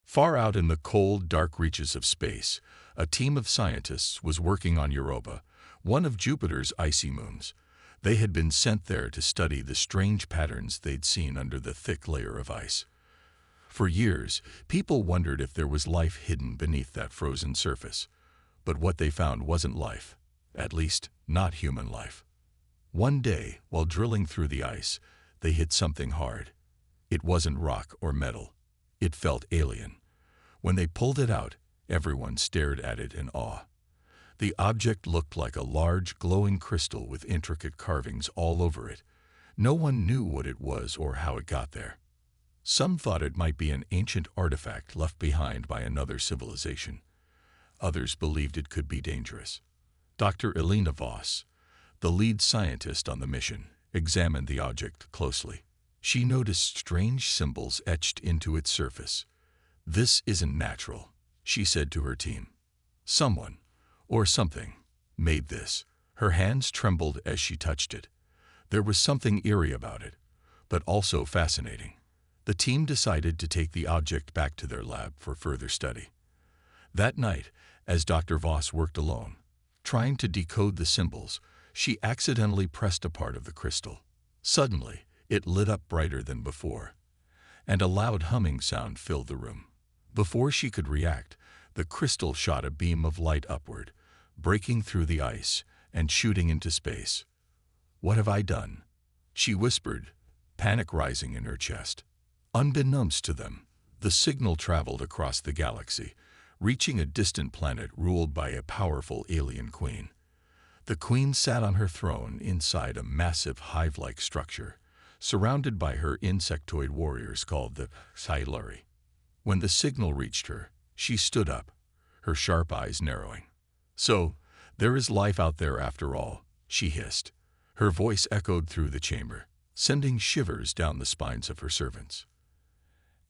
Far out in the cold, dark reaches of space, a team of scientists was working on Europa, one of Jupiter's icy moons. They had been sent there to study the strange patterns they'd seen under the thick layer of ice. For years, people wondered if there was life hidden beneath that frozen surface. But what they found wasn't life, at least not human life. One day, while drilling through the ice, they hit something hard. It wasn't rock or metal. It felt alien. When they pulled it out, everyone stared at it in awe. The object looked like a large, glowing crystal with intricate carvings all over it. No one knew what it was or how it got there. Some thought it might be an ancient artifact left behind by another civilization. Others believed it could be dangerous. Dr. Elena Voss, the lead scientist on the mission, examined the object closely. She noticed strange symbols etched into its surface. "This isn't natural," she said to her team. "Someone, or something, made this." Her hands trembled as she touched it. There was something eerie about it, but also fascinating. The team decided to take the object back to their lab for further study. That night, as Dr. Voss worked alone, trying to decode the symbols, she accidentally pressed a part of the crystal. Suddenly, it lit up brighter than before, and a loud humming sound filled the room. Before she could react, the crystal shot a beam of light upward, breaking through the ice and shooting into space. "What have I done?" she whispered, panic rising in her chest. Unbeknownst to them, the signal traveled across the galaxy, reaching a distant planet ruled by a powerful alien queen. The queen sat on her throne inside a massive hive-like structure, surrounded by her insectoid warriors called the HFY. When the signal reached her, she stood up, her sharp eyes narrowing. "So, there is life out there after all," she hissed. Her voice echoed through the chamber, sending shivers down the spines of her servants.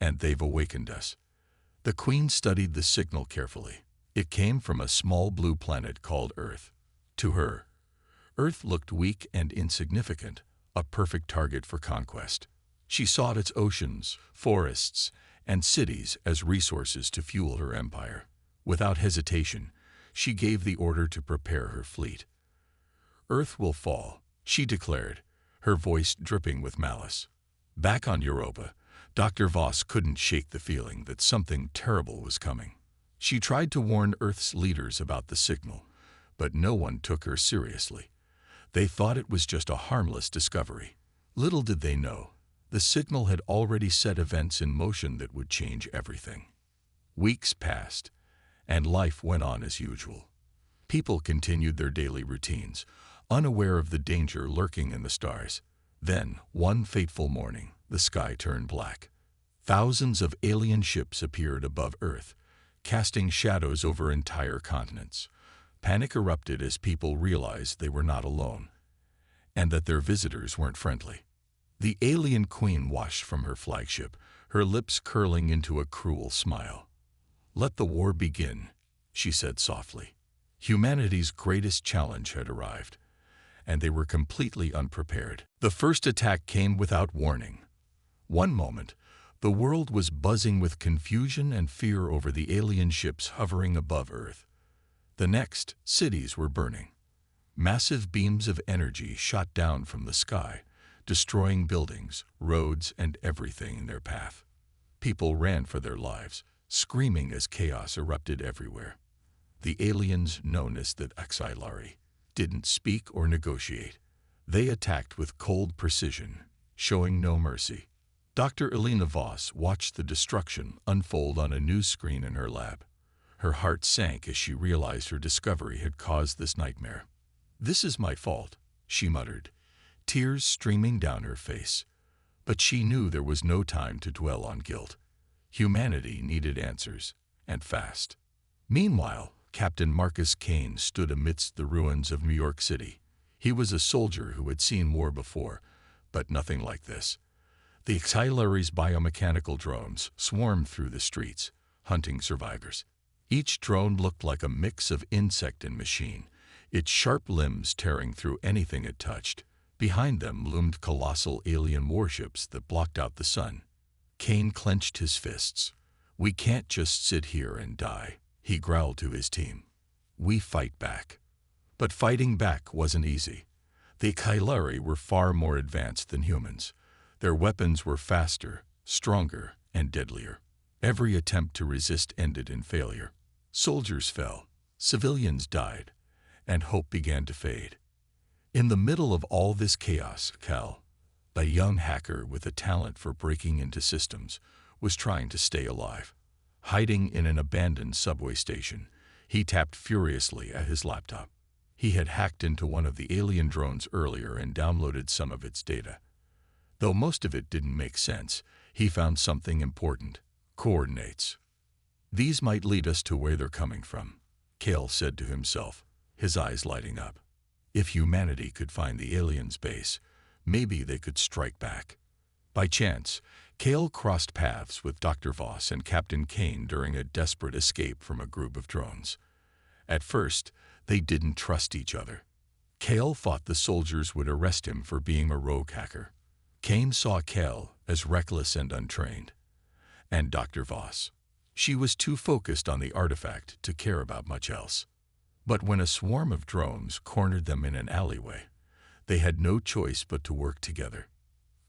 "And they've awakened us." The queen studied the signal carefully. It came from a small blue planet called Earth. To her, Earth looked weak and insignificant, a perfect target for conquest. She sought its oceans, forests, and cities as resources to fuel her empire. Without hesitation, she gave the order to prepare her fleet. "Earth will fall," she declared, her voice dripping with malice. Back on Europa, Dr. Voss couldn't shake the feeling that something terrible was coming. She tried to warn Earth's leaders about the signal, but no one took her seriously. They thought it was just a harmless discovery. Little did they know, the signal had already set events in motion that would change everything. Weeks passed, and life went on as usual. People continued their daily routines, unaware of the danger lurking in the stars. Then, one fateful morning, the sky turned black. Thousands of alien ships appeared above Earth, casting shadows over entire continents. Panic erupted as people realized they were not alone, and that their visitors weren't friendly. The alien queen watched from her flagship, her lips curling into a cruel smile. "Let the war begin," she said softly. Humanity's greatest challenge had arrived, and they were completely unprepared. The first attack came without warning. One moment, the world was buzzing with confusion and fear over the alien ships hovering above Earth. The next, cities were burning. Massive beams of energy shot down from the sky, destroying buildings, roads, and everything in their path. People ran for their lives, screaming as chaos erupted everywhere. The aliens, known as the HFY, didn't speak or negotiate. They attacked with cold precision, showing no mercy. Dr. Elena Voss watched the destruction unfold on a news screen in her lab. Her heart sank as she realized her discovery had caused this nightmare. "This is my fault," she muttered, tears streaming down her face. But she knew there was no time to dwell on guilt. Humanity needed answers, and fast. Meanwhile, Captain Marcus Kane stood amidst the ruins of New York City. He was a soldier who had seen war before, but nothing like this. The HFY's biomechanical drones swarmed through the streets, hunting survivors. Each drone looked like a mix of insect and machine, its sharp limbs tearing through anything it touched. Behind them loomed colossal alien warships that blocked out the sun. Kane clenched his fists. "We can't just sit here and die," he growled to his team. "We fight back." But fighting back wasn't easy. The Kylari were far more advanced than humans. Their weapons were faster, stronger, and deadlier. Every attempt to resist ended in failure. Soldiers fell, civilians died, and hope began to fade. In the middle of all this chaos, Cal, a young hacker with a talent for breaking into systems, was trying to stay alive. Hiding in an abandoned subway station, he tapped furiously at his laptop. He had hacked into one of the alien drones earlier and downloaded some of its data. Though most of it didn't make sense, he found something important: coordinates. "These might lead us to where they're coming from," Cale said to himself, his eyes lighting up. If humanity could find the aliens' base, maybe they could strike back. By chance, Cale crossed paths with Dr. Voss and Captain Kane during a desperate escape from a group of drones. At first, they didn't trust each other. Cale thought the soldiers would arrest him for being a rogue hacker. Kane saw Cale as reckless and untrained. And Dr. Voss. She was too focused on the artifact to care about much else. But when a swarm of drones cornered them in an alleyway, they had no choice but to work together.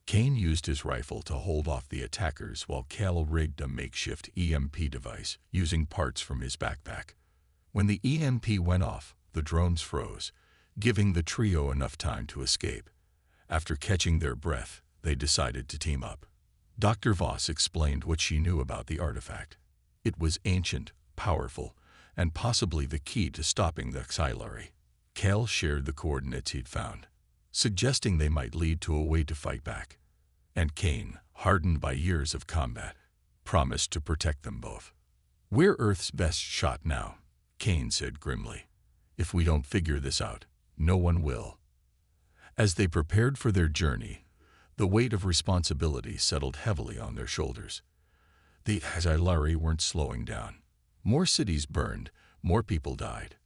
Kane used his rifle to hold off the attackers while Cale rigged a makeshift EMP device using parts from his backpack. When the EMP went off, the drones froze, giving the trio enough time to escape. After catching their breath, they decided to team up. Dr. Voss explained what she knew about the artifact. It was ancient, powerful, and possibly the key to stopping the Kylari. Cale shared the coordinates he'd found, suggesting they might lead to a way to fight back. And Kane, hardened by years of combat, promised to protect them both. "We're Earth's best shot now," Kane said grimly. "If we don't figure this out, no one will." As they prepared for their journey, the weight of responsibility settled heavily on their shoulders. The Kylari weren't slowing down. More cities burned, more people died.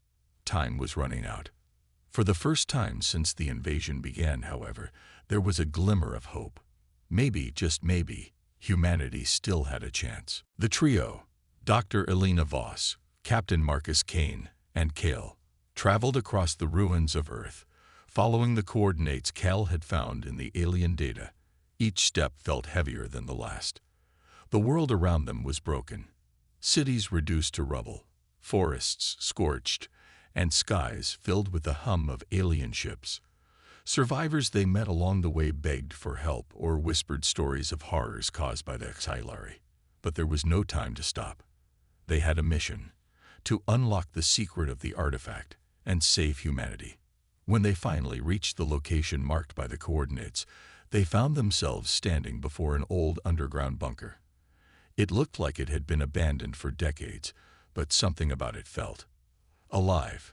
Time was running out. For the first time since the invasion began, however, there was a glimmer of hope. Maybe, just maybe, humanity still had a chance. The trio, Dr. Elena Voss, Captain Marcus Kane, and Cale, traveled across the ruins of Earth, following the coordinates Cale had found in the alien data. Each step felt heavier than the last. The world around them was broken. Cities reduced to rubble, forests scorched, and skies filled with the hum of alien ships. Survivors they met along the way begged for help or whispered stories of horrors caused by the Kylari. But there was no time to stop. They had a mission: to unlock the secret of the artifact and save humanity. When they finally reached the location marked by the coordinates, they found themselves standing before an old underground bunker. It looked like it had been abandoned for decades, but something about it felt alive.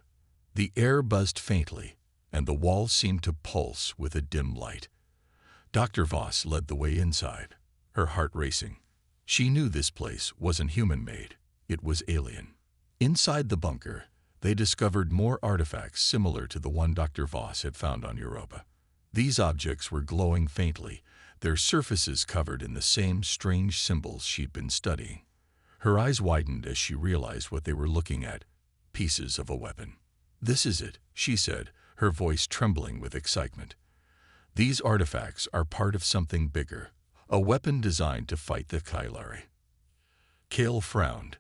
The air buzzed faintly, and the walls seemed to pulse with a dim light. Dr. Voss led the way inside, her heart racing. She knew this place wasn't human-made, it was alien. Inside the bunker, they discovered more artifacts similar to the one Dr. Voss had found on Europa. These objects were glowing faintly, their surfaces covered in the same strange symbols she'd been studying. Her eyes widened as she realized what they were looking at: pieces of a weapon. "This is it," she said, her voice trembling with excitement. "These artifacts are part of something bigger, a weapon designed to fight the Kylari." Cale frowned.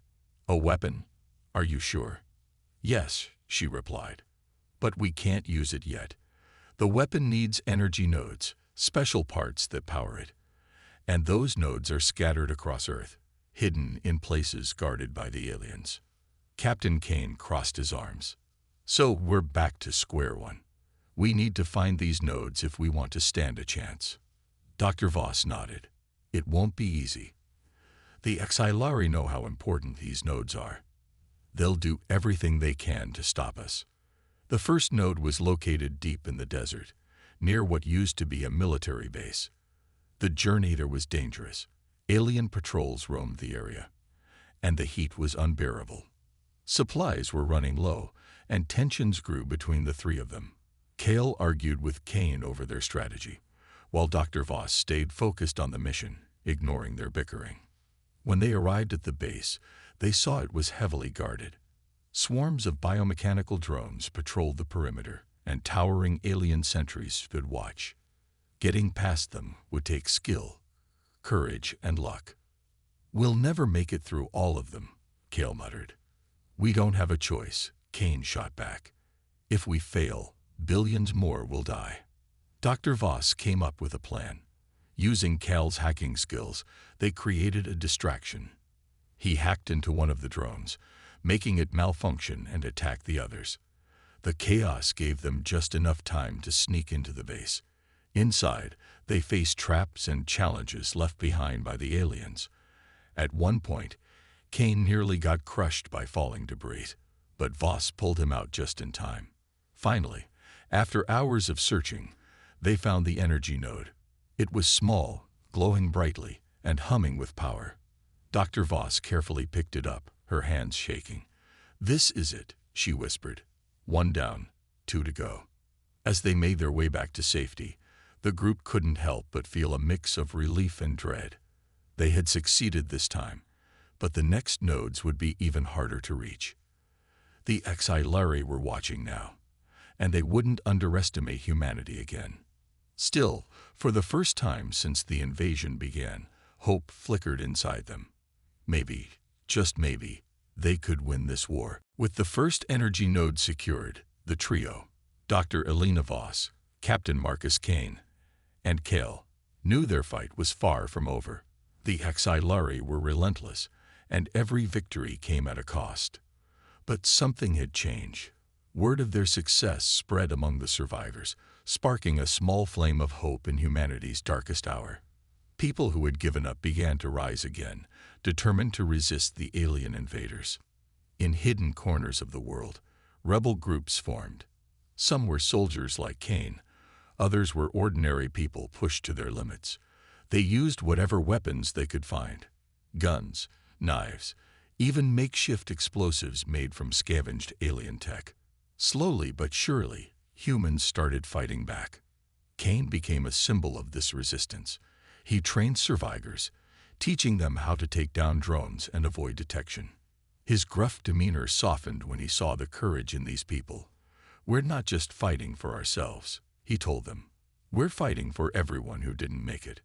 "A weapon? Are you sure?" "Yes," she replied. "But we can't use it yet. The weapon needs energy nodes, special parts that power it. And those nodes are scattered across Earth, hidden in places guarded by the aliens." Captain Kane crossed his arms. "So we're back to square one. We need to find these nodes if we want to stand a chance." Dr. Voss nodded. "It won't be easy. The Kylari know how important these nodes are. They'll do everything they can to stop us." The first node was located deep in the desert, near what used to be a military base. The journey there was dangerous. Alien patrols roamed the area, and the heat was unbearable. Supplies were running low, and tensions grew between the three of them. Cale argued with Kane over their strategy, while Dr. Voss stayed focused on the mission, ignoring their bickering. When they arrived at the base, they saw it was heavily guarded. Swarms of biomechanical drones patrolled the perimeter, and towering alien sentries stood watch. Getting past them would take skill, courage, and luck. "We'll never make it through all of them," Kale muttered. "We don't have a choice," Kane shot back. "If we fail, billions more will die." Dr. Voss came up with a plan. Using Cal's hacking skills, they created a distraction. He hacked into one of the drones, making it malfunction and attack the others. The chaos gave them just enough time to sneak into the base. Inside, they faced traps and challenges left behind by the aliens. At one point, Kane nearly got crushed by falling debris, but Voss pulled him out just in time. Finally, after hours of searching, they found the energy node. It was small, glowing brightly, and humming with power. Dr. Voss carefully picked it up, her hands shaking. "This is it," she whispered. "One down, 2 to go." As they made their way back to safety, the group couldn't help but feel a mix of relief and dread. They had succeeded this time, but the next nodes would be even harder to reach. The Xilari were watching now, and they wouldn't underestimate humanity again. Still, for the first time since the invasion began, hope flickered inside them. Maybe, just maybe, they could win this war. With the first energy node secured, the trio, Dr. Elena Voss, Captain Marcus Kane, and Kale, knew their fight was far from over. The Xilari were relentless, and every victory came at a cost. But something had changed. Word of their success spread among the survivors, sparking a small flame of hope in humanity's darkest hour. People who had given up began to rise again, determined to resist the alien invaders. In hidden corners of the world, rebel groups formed. Some were soldiers like Kane, others were ordinary people pushed to their limits. They used whatever weapons they could find: guns, knives, even makeshift explosives made from scavenged alien tech. Slowly but surely, humans started fighting back. Kane became a symbol of this resistance. He trained survivors, teaching them how to take down drones and avoid detection. His gruff demeanor softened when he saw the courage in these people. "We're not just fighting for ourselves," he told them. "We're fighting for everyone who didn't make it."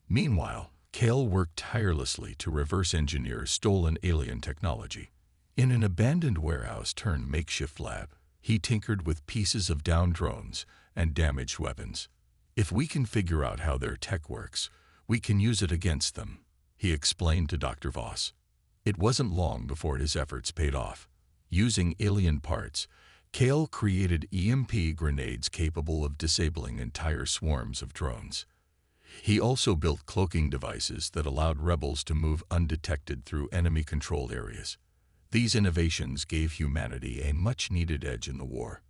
Meanwhile, Kale worked tirelessly to reverse engineer stolen alien technology. In an abandoned warehouse turned makeshift lab, he tinkered with pieces of downed drones and damaged weapons. "If we can figure out how their tech works, we can use it against them," he explained to Dr. Voss. It wasn't long before his efforts paid off. Using alien parts, Kale created EMP grenades capable of disabling entire swarms of drones. He also built cloaking devices that allowed rebels to move undetected through enemy-controlled areas. These innovations gave humanity a much-needed edge in the war.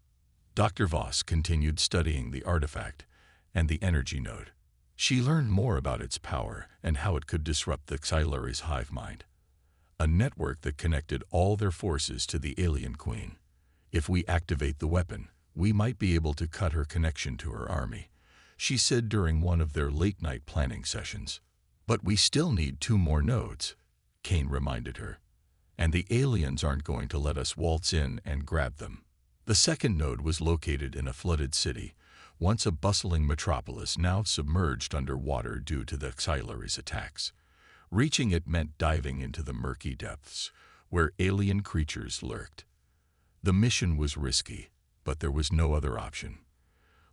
Dr. Voss continued studying the artifact and the energy node. She learned more about its power and how it could disrupt the Xilari's hive mind, a network that connected all their forces to the alien queen. "If we activate the weapon, we might be able to cut her connection to her army," she said during one of their late-night planning sessions. "But we still need 2 more nodes," Kane reminded her. "And the aliens aren't going to let us waltz in and grab them." The second node was located in a flooded city, once a bustling metropolis now submerged under water due to the Xilari's attacks. Reaching it meant diving into the murky depths, where alien creatures lurked. The mission was risky, but there was no other option.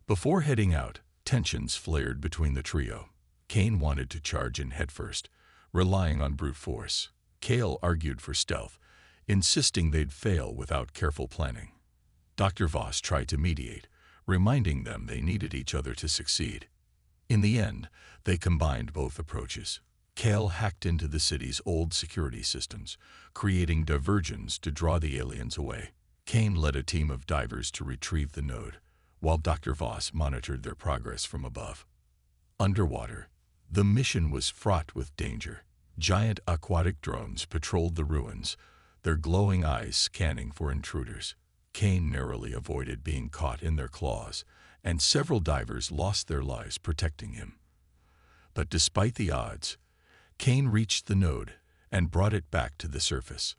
Before heading out, tensions flared between the trio. Kane wanted to charge in headfirst, relying on brute force. Kale argued for stealth, insisting they'd fail without careful planning. Dr. Voss tried to mediate, reminding them they needed each other to succeed. In the end, they combined both approaches. Kale hacked into the city's old security systems, creating diversions to draw the aliens away. Kane led a team of divers to retrieve the node, while Dr. Voss monitored their progress from above. Underwater, the mission was fraught with danger. Giant aquatic drones patrolled the ruins, their glowing eyes scanning for intruders. Kane narrowly avoided being caught in their claws, and several divers lost their lives protecting him. But despite the odds, Kane reached the node and brought it back to the surface.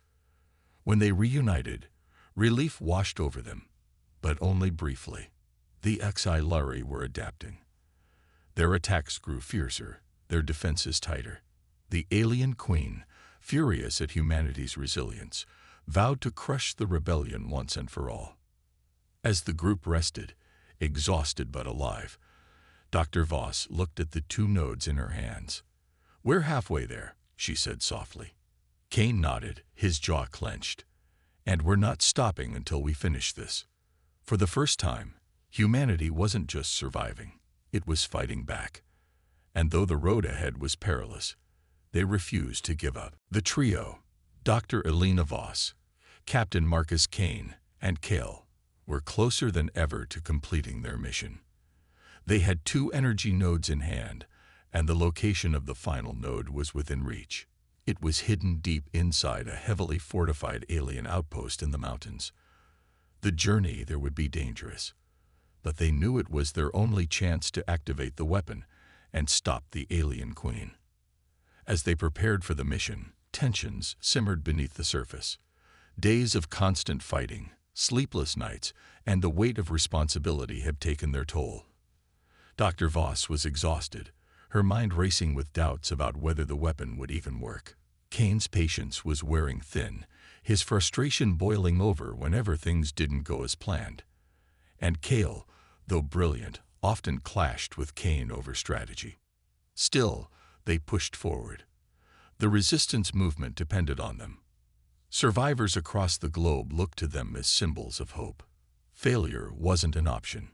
When they reunited, relief washed over them, but only briefly. The Xi were adapting. Their attacks grew fiercer, their defenses tighter. The alien queen, furious at humanity's resilience, vowed to crush the rebellion once and for all. As the group rested, exhausted but alive, Dr. Voss looked at the two nodes in her hands. "We're halfway there," she said softly. Kane nodded, his jaw clenched. "And we're not stopping until we finish this." For the first time, humanity wasn't just surviving, it was fighting back. And though the road ahead was perilous, they refused to give up. The trio, Dr. Elena Voss, Captain Marcus Kane, and Kale, were closer than ever to completing their mission. They had 2 energy nodes in hand, and the location of the final node was within reach. It was hidden deep inside a heavily fortified alien outpost in the mountains. The journey there would be dangerous, but they knew it was their only chance to activate the weapon and stop the alien queen. As they prepared for the mission, tensions simmered beneath the surface. Days of constant fighting, sleepless nights, and the weight of responsibility had taken their toll. Dr. Voss was exhausted, her mind racing with doubts about whether the weapon would even work. Kane's patience was wearing thin, his frustration boiling over whenever things didn't go as planned. And Kale, though brilliant, often clashed with Kane over strategy. Still, they pushed forward. The resistance movement depended on them. Survivors across the globe looked to them as symbols of hope. Failure wasn't an option.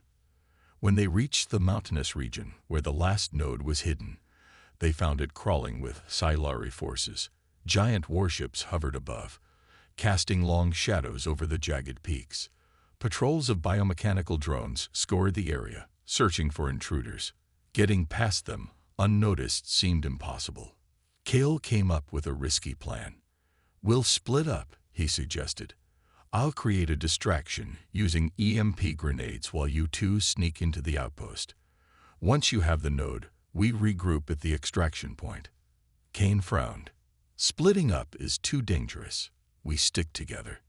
When they reached the mountainous region where the last node was hidden, they found it crawling with Silari forces. Giant warships hovered above, casting long shadows over the jagged peaks. Patrols of biomechanical drones scoured the area, searching for intruders. Getting past them, unnoticed, seemed impossible. Kale came up with a risky plan. "We'll split up," he suggested. "I'll create a distraction using EMP grenades while you two sneak into the outpost. Once you have the node, we regroup at the extraction point." Kane frowned. "Splitting up is too dangerous. We stick together.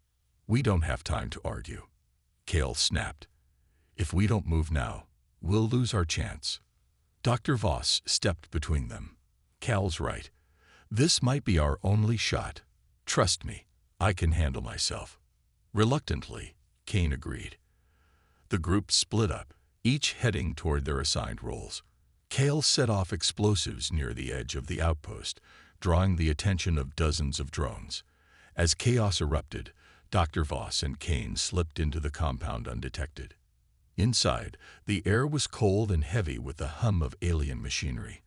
We don't have time to argue." Kale snapped. "If we don't move now, we'll lose our chance." Dr. Voss stepped between them. "Cal's right. This might be our only shot. Trust me, I can handle myself." Reluctantly, Kane agreed. The group split up, each heading toward their assigned roles. Kale set off explosives near the edge of the outpost, drawing the attention of dozens of drones. As chaos erupted, Dr. Voss and Kane slipped into the compound undetected. Inside, the air was cold and heavy with the hum of alien machinery.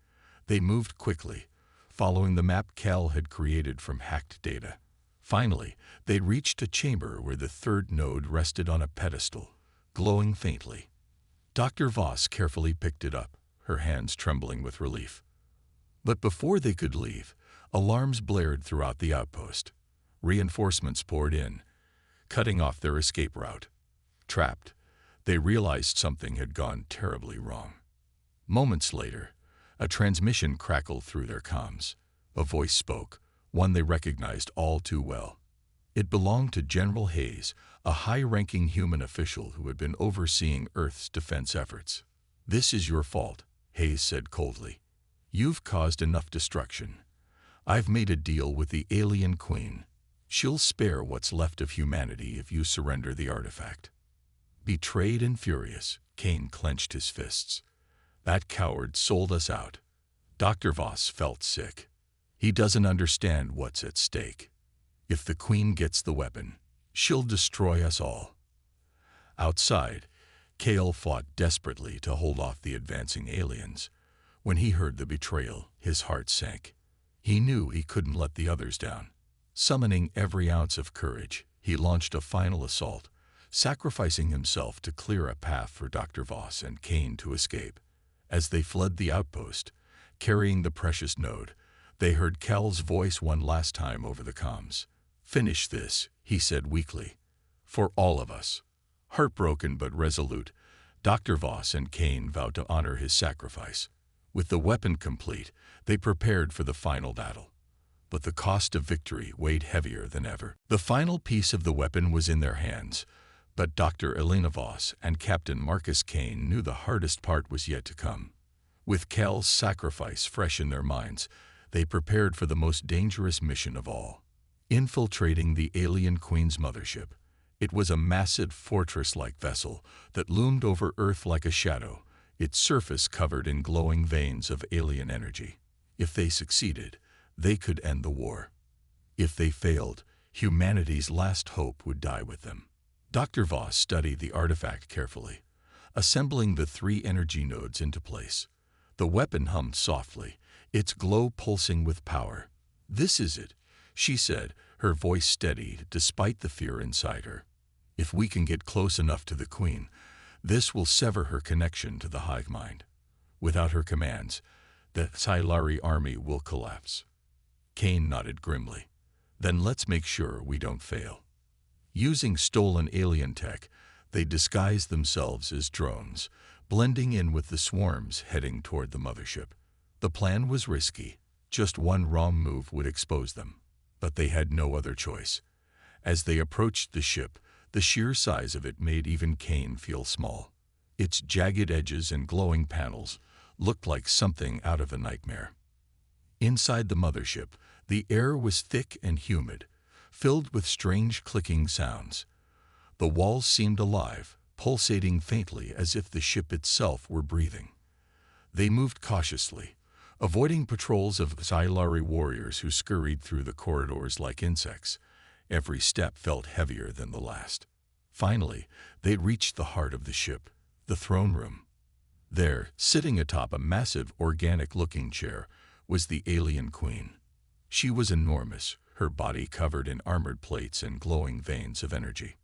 They moved quickly, following the map Cal had created from hacked data. Finally, they reached a chamber where the third node rested on a pedestal, glowing faintly. Dr. Voss carefully picked it up, her hands trembling with relief. But before they could leave, alarms blared throughout the outpost. Reinforcements poured in, cutting off their escape route. Trapped, they realized something had gone terribly wrong. Moments later, a transmission crackled through their comms. A voice spoke, one they recognized all too well. It belonged to General Hayes, a high-ranking human official who had been overseeing Earth's defense efforts. "This is your fault," Hayes said coldly. "You've caused enough destruction. I've made a deal with the alien queen. She'll spare what's left of humanity if you surrender the artifact." Betrayed and furious, Kane clenched his fists. "That coward sold us out." Dr. Voss felt sick. He doesn't understand what's at stake. If the Queen gets the weapon, she'll destroy us all. Outside, Kale fought desperately to hold off the advancing aliens. When he heard the betrayal, his heart sank. He knew he couldn't let the others down. Summoning every ounce of courage, he launched a final assault, sacrificing himself to clear a path for Dr. Voss and Kane to escape. As they fled the outpost, carrying the precious node, they heard Cal's voice one last time over the comms. "Finish this," he said weakly. "For all of us." Heartbroken but resolute, Dr. Voss and Kane vowed to honor his sacrifice. With the weapon complete, they prepared for the final battle. But the cost of victory weighed heavier than ever. The final piece of the weapon was in their hands, but Dr. Elena Voss and Captain Marcus Kane knew the hardest part was yet to come. With Kel's sacrifice fresh in their minds, they prepared for the most dangerous mission of all, infiltrating the alien Queen's mothership. It was a massive fortress-like vessel that loomed over Earth like a shadow, its surface covered in glowing veins of alien energy. If they succeeded, they could end the war. If they failed, humanity's last hope would die with them. Dr. Voss studied the artifact carefully, assembling the 3 energy nodes into place. The weapon hummed softly, its glow pulsing with power. "This is it," she said, her voice steady despite the fear inside her. "If we can get close enough to the Queen, this will sever her connection to the hive mind. Without her commands, the Silari army will collapse." Kane nodded grimly. "Then let's make sure we don't fail." Using stolen alien tech, they disguised themselves as drones, blending in with the swarms heading toward the mothership. The plan was risky. Just one wrong move would expose them. But they had no other choice. As they approached the ship, the sheer size of it made even Kane feel small. Its jagged edges and glowing panels looked like something out of a nightmare. Inside the mothership, the air was thick and humid, filled with strange clicking sounds. The walls seemed alive, pulsating faintly as if the ship itself were breathing. They moved cautiously, avoiding patrols of Silari warriors who scurried through the corridors like insects. Every step felt heavier than the last. Finally, they reached the heart of the ship, the throne room. There, sitting atop a massive organic-looking chair, was the alien Queen. She was enormous, her body covered in armored plates and glowing veins of energy.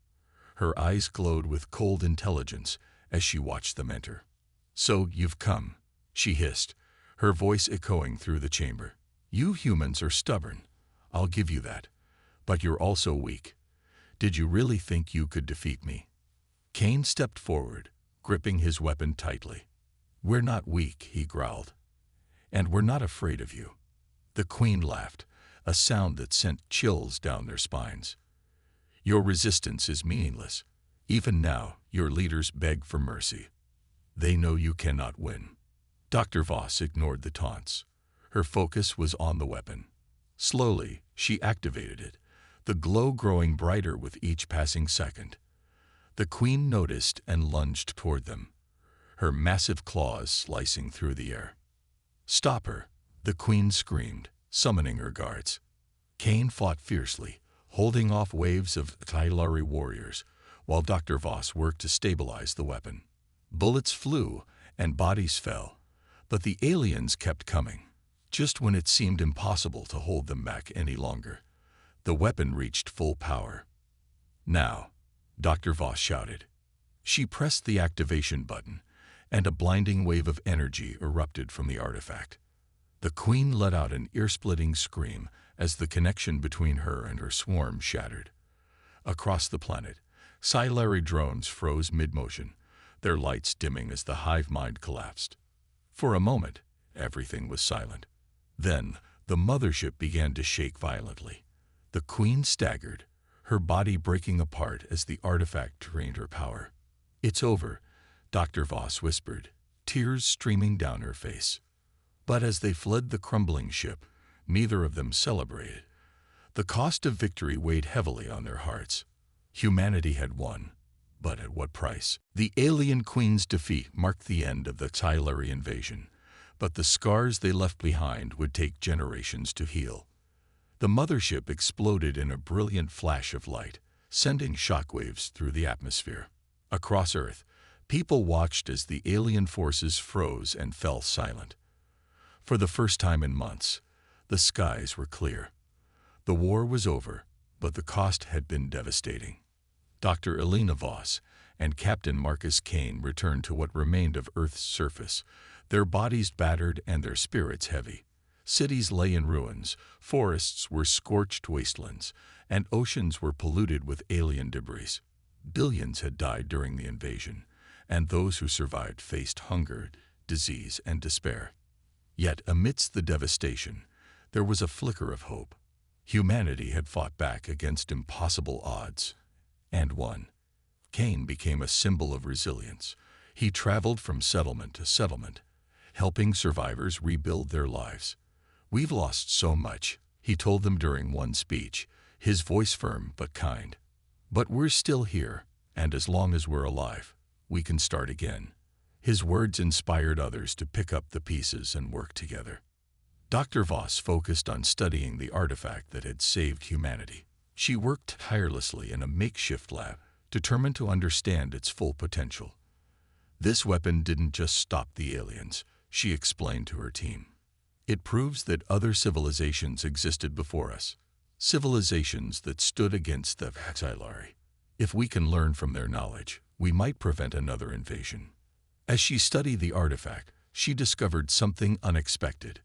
Her eyes glowed with cold intelligence as she watched them enter. "So you've come," she hissed, her voice echoing through the chamber. "You humans are stubborn, I'll give you that. But you're also weak. Did you really think you could defeat me?" Kane stepped forward, gripping his weapon tightly. "We're not weak," he growled. "And we're not afraid of you." The Queen laughed, a sound that sent chills down their spines. "Your resistance is meaningless. Even now, your leaders beg for mercy. They know you cannot win." Dr. Voss ignored the taunts. Her focus was on the weapon. Slowly, she activated it, the glow growing brighter with each passing second. The Queen noticed and lunged toward them, her massive claws slicing through the air. "Stop her!" the Queen screamed, summoning her guards. Kane fought fiercely, holding off waves of Silari warriors, while Dr. Voss worked to stabilize the weapon. Bullets flew and bodies fell, but the aliens kept coming. Just when it seemed impossible to hold them back any longer, the weapon reached full power. "Now," Dr. Voss shouted. She pressed the activation button, and a blinding wave of energy erupted from the artifact. The Queen let out an ear-splitting scream as the connection between her and her swarm shattered. Across the planet, Silari drones froze mid-motion, their lights dimming as the hive mind collapsed. For a moment, everything was silent. Then, the mothership began to shake violently. The Queen staggered, her body breaking apart as the artifact drained her power. "It's over," Dr. Voss whispered, tears streaming down her face. But as they fled the crumbling ship, neither of them celebrated. The cost of victory weighed heavily on their hearts. Humanity had won, but at what price? The alien Queen's defeat marked the end of the Silari invasion, but the scars they left behind would take generations to heal. The mothership exploded in a brilliant flash of light, sending shockwaves through the atmosphere. Across Earth, people watched as the alien forces froze and fell silent. For the first time in months, the skies were clear. The war was over, but the cost had been devastating. Dr. Elena Voss and Captain Marcus Kane returned to what remained of Earth's surface, their bodies battered and their spirits heavy. Cities lay in ruins, forests were scorched wastelands, and oceans were polluted with alien debris. Billions had died during the invasion, and those who survived faced hunger, disease, and despair. Yet amidst the devastation, there was a flicker of hope. Humanity had fought back against impossible odds, and won. Cain became a symbol of resilience. He traveled from settlement to settlement, helping survivors rebuild their lives. "We've lost so much," he told them during one speech, his voice firm but kind. "But we're still here, and as long as we're alive, we can start again." His words inspired others to pick up the pieces and work together. Dr. Voss focused on studying the artifact that had saved humanity. She worked tirelessly in a makeshift lab, determined to understand its full potential. "This weapon didn't just stop the aliens," she explained to her team. "It proves that other civilizations existed before us, civilizations that stood against the HFY. If we can learn from their knowledge, we might prevent another invasion." As she studied the artifact, she discovered something unexpected: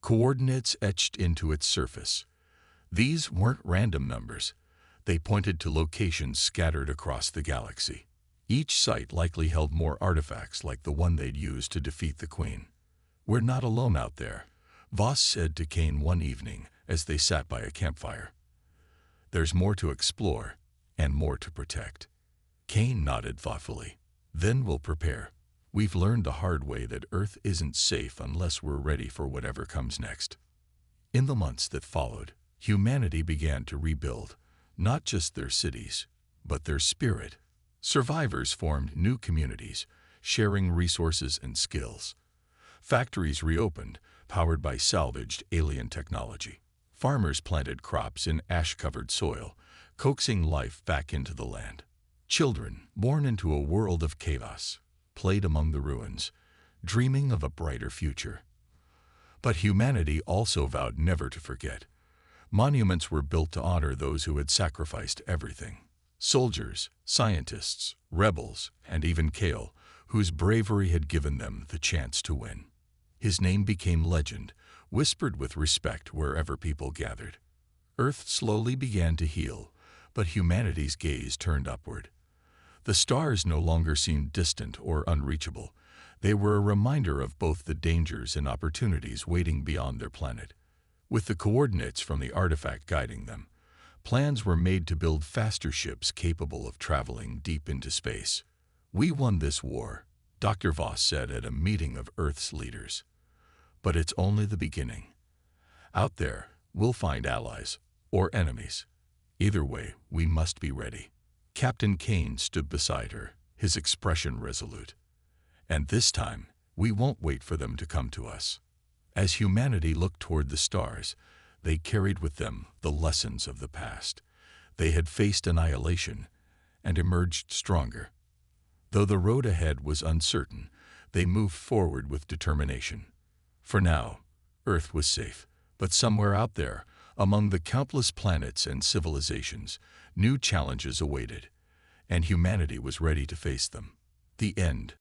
coordinates etched into its surface. These weren't random numbers. They pointed to locations scattered across the galaxy. Each site likely held more artifacts like the one they'd used to defeat the Queen. "We're not alone out there," Voss said to Cain one evening as they sat by a campfire. "There's more to explore and more to protect." Cain nodded thoughtfully. "Then we'll prepare. We've learned the hard way that Earth isn't safe unless we're ready for whatever comes next." In the months that followed, humanity began to rebuild, not just their cities, but their spirit. Survivors formed new communities, sharing resources and skills. Factories reopened, powered by salvaged alien technology. Farmers planted crops in ash-covered soil, coaxing life back into the land. Children, born into a world of chaos, played among the ruins, dreaming of a brighter future. But humanity also vowed never to forget. Monuments were built to honor those who had sacrificed everything. Soldiers, scientists, rebels, and even Kale, whose bravery had given them the chance to win. His name became legend, whispered with respect wherever people gathered. Earth slowly began to heal, but humanity's gaze turned upward. The stars no longer seemed distant or unreachable. They were a reminder of both the dangers and opportunities waiting beyond their planet. With the coordinates from the artifact guiding them, plans were made to build faster ships capable of traveling deep into space. "We won this war," Dr. Voss said at a meeting of Earth's leaders. "But it's only the beginning. Out there, we'll find allies or enemies. Either way, we must be ready." Captain Cain stood beside her, his expression resolute. "And this time, we won't wait for them to come to us." As humanity looked toward the stars, they carried with them the lessons of the past. They had faced annihilation and emerged stronger. Though the road ahead was uncertain, they moved forward with determination. For now, Earth was safe, but somewhere out there, among the countless planets and civilizations, new challenges awaited, and humanity was ready to face them. The end.